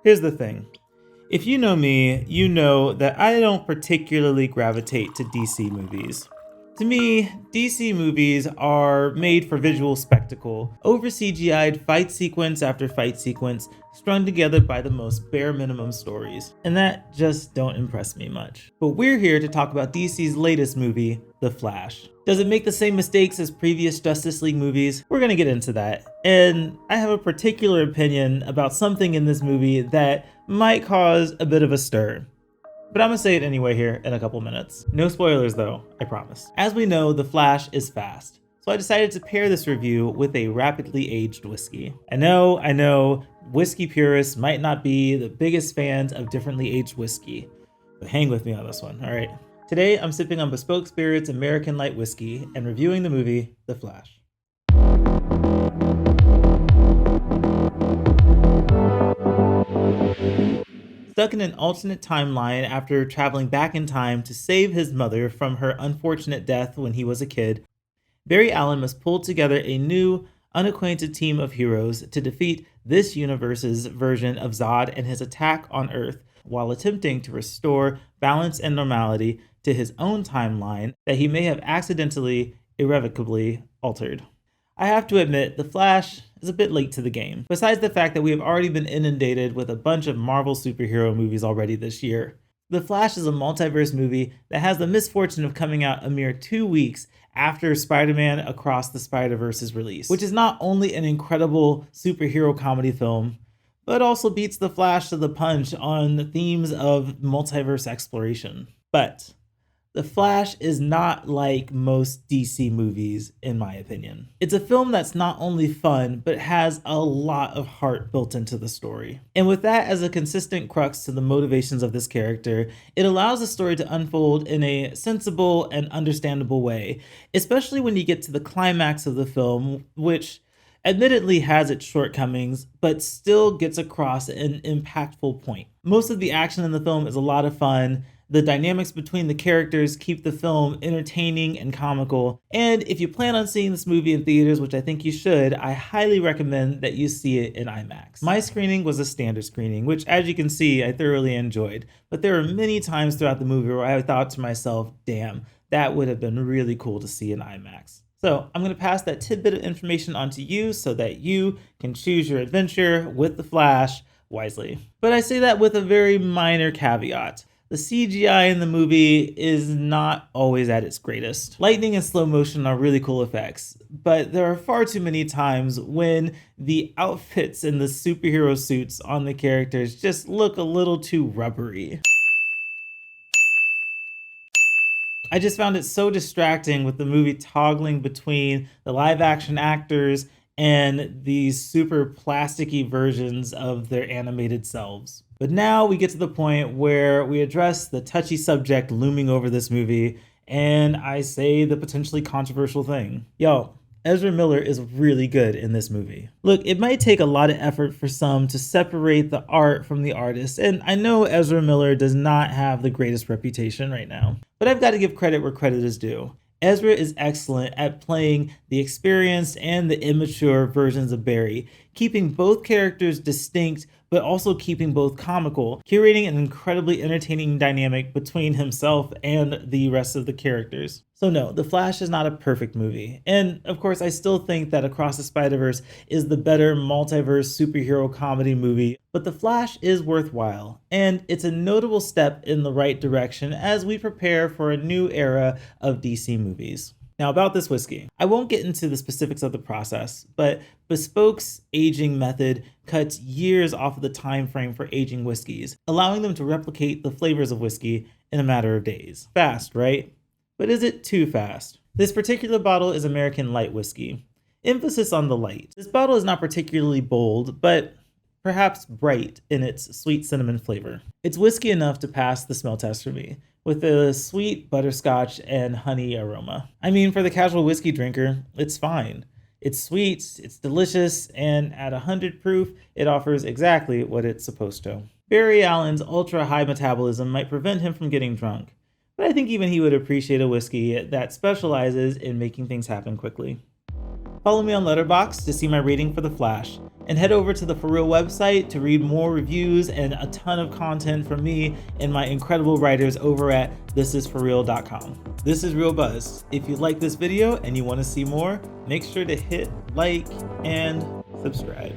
Here's the thing. If you know me, you know that I don't particularly gravitate to DC movies. To me, DC movies are made for visual spectacle, over CGI'd fight sequence after fight sequence, strung together by the most bare minimum stories. And that just don't impress me much. But we're here to talk about DC's latest movie, The Flash. Does it make the same mistakes as previous Justice League movies? We're gonna get into that. And I have a particular opinion about something in this movie that might cause a bit of a stir. But I'm gonna say it anyway here in a couple minutes. No spoilers though, I promise. As we know, The Flash is fast. So I decided to pair this review with a rapidly aged whiskey. I know, whiskey purists might not be the biggest fans of differently aged whiskey, but hang with me on this one, all right? Today, I'm sipping on Bespoke Spirits American Light Whiskey and reviewing the movie, The Flash. Stuck in an alternate timeline after traveling back in time to save his mother from her unfortunate death when he was a kid, Barry Allen must pull together a new, unacquainted team of heroes to defeat this universe's version of Zod and his attack on Earth, while attempting to restore balance and normality to his own timeline that he may have accidentally, irrevocably altered. I have to admit, The Flash is a bit late to the game, besides the fact that we have already been inundated with a bunch of Marvel superhero movies already this year. The Flash is a multiverse movie that has the misfortune of coming out a mere 2 weeks after Spider-Man Across the Spider-Verse's release, which is not only an incredible superhero comedy film, but also beats The Flash to the punch on the themes of multiverse exploration. But The Flash is not like most DC movies, in my opinion. It's a film that's not only fun, but has a lot of heart built into the story. And with that as a consistent crux to the motivations of this character, it allows the story to unfold in a sensible and understandable way, especially when you get to the climax of the film, which admittedly has its shortcomings, but still gets across an impactful point. Most of the action in the film is a lot of fun. The dynamics between the characters keep the film entertaining and comical. And if you plan on seeing this movie in theaters, which I think you should, I highly recommend that you see it in IMAX. My screening was a standard screening, which as you can see, I thoroughly enjoyed. But there were many times throughout the movie where I thought to myself, damn, that would have been really cool to see in IMAX. So I'm going to pass that tidbit of information on to you so that you can choose your adventure with The Flash wisely. But I say that with a very minor caveat. The CGI in the movie is not always at its greatest. Lightning and slow motion are really cool effects, but there are far too many times when the outfits and the superhero suits on the characters just look a little too rubbery. I just found it so distracting with the movie toggling between the live action actors and these super plasticky versions of their animated selves. But now we get to the point where we address the touchy subject looming over this movie, and I say the potentially controversial thing. Yo, Ezra Miller is really good in this movie. Look, it might take a lot of effort for some to separate the art from the artist, and I know Ezra Miller does not have the greatest reputation right now, but I've got to give credit where credit is due. Ezra is excellent at playing the experienced and the immature versions of Barry, keeping both characters distinct but also keeping both comical, curating an incredibly entertaining dynamic between himself and the rest of the characters. So no, The Flash is not a perfect movie. And of course, I still think that Across the Spider-Verse is the better multiverse superhero comedy movie, but The Flash is worthwhile, and it's a notable step in the right direction as we prepare for a new era of DC movies. Now about this whiskey, I won't get into the specifics of the process, but Bespoke's aging method cuts years off of the time frame for aging whiskeys, allowing them to replicate the flavors of whiskey in a matter of days. Fast, right? But is it too fast? This particular bottle is American Light Whiskey. Emphasis on the light. This bottle is not particularly bold, but perhaps bright in its sweet cinnamon flavor. It's whiskey enough to pass the smell test for me, with a sweet butterscotch and honey aroma. I mean, for the casual whiskey drinker, it's fine. It's sweet, it's delicious, and at 100 proof, it offers exactly what it's supposed to. Barry Allen's ultra-high metabolism might prevent him from getting drunk, but I think even he would appreciate a whiskey that specializes in making things happen quickly. Follow me on Letterboxd to see my rating for The Flash, and head over to the ForReel website to read more reviews and a ton of content from me and my incredible writers over at thisisforreal.com. This is Real Buzz. If you like this video and you want to see more, make sure to hit like and subscribe.